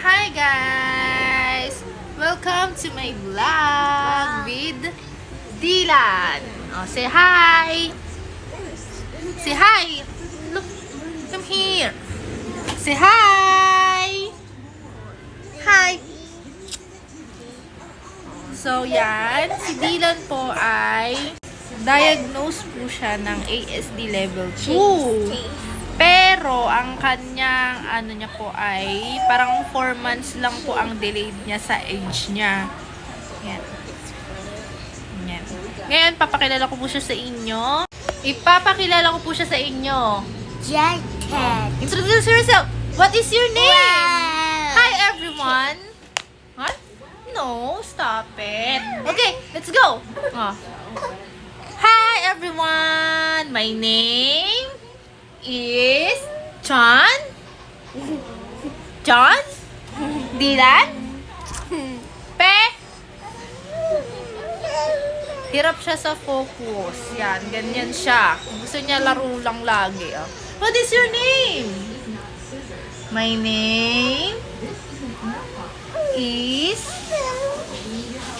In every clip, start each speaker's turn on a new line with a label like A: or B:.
A: Hi guys! Welcome to my vlog with Dylan. Oh, say hi! Say hi! Look, come here! Say hi! Hi! So yan, si Dylan po ay diagnose po siya ng ASD level 2. Pero, ang kanyang, niya po ay, parang 4 months lang po ang delayed niya sa age niya. Yan. Yan. Ngayon, papakilala ko po siya sa inyo. Ipapakilala ko po siya sa inyo.
B: Jacket.
A: Introduce yourself. What is your name?
B: Wow.
A: Hi, everyone. What? No, stop it. Okay, let's go. Oh. Hi, everyone. My name is John? John? Dylan? Pe? Hirap siya sa focus. Yan, ganyan siya. Gusto niya laro lang lagi. Oh. What is your name? My name is...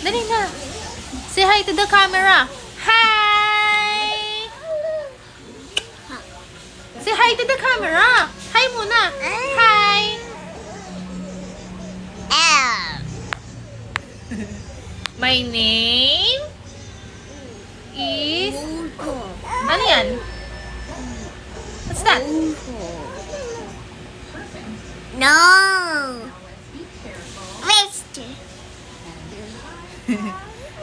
A: Dali na. Say hi to the camera. Hi! Say hi to the camera. Hi muna. Hi. My name is... Ano yan? What's that?
B: No. Waste.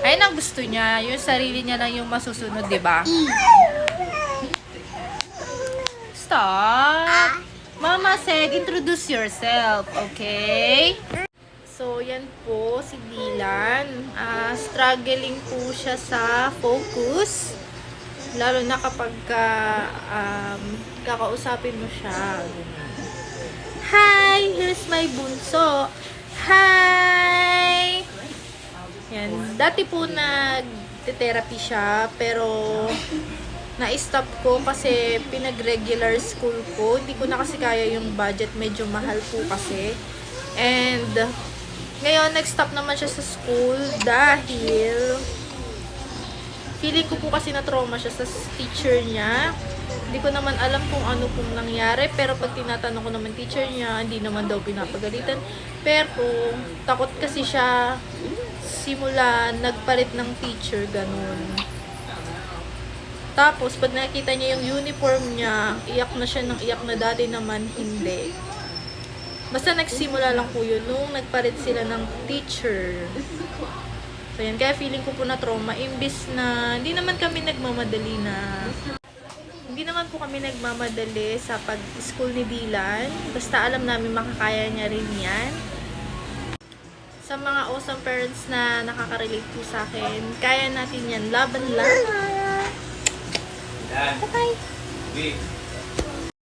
A: Ayun ang gusto niya. Yung sarili niya lang yung masusunod, di ba? Stop. Mama said, introduce yourself, okay? So, yan po si Dylan. Struggling po siya sa focus. Lalo na kapag kakausapin mo siya. Hi! Here's my bunso. Hi! Yan. Dati po nag-therapy siya, pero na-stop ko kasi pinag-regular school ko. Hindi ko na kasi kaya yung budget. Medyo mahal po kasi. And ngayon, nag-stop naman siya sa school dahil feeling ko po kasi na-trauma siya sa teacher niya. Hindi ko naman alam kung ano pong nangyari. Pero pag tinatanong ko naman teacher niya, hindi naman daw pinapagalitan. Pero takot kasi siya simula nagpalit ng teacher, ganun. Tapos, pag nakita niya yung uniform niya, iyak na siya ng iyak na dati naman hindi. Basta nagsimula lang po yun nung nagpalit sila ng teacher. So, yan. Kaya feeling ko po na trauma. Imbis na, hindi naman kami nagmamadali sa pag-school ni Dylan. Basta alam namin makakaya niya rin yan. Sa mga awesome parents na nakaka-relate po sa akin, kaya natin yan. Laban lang. Bye-bye.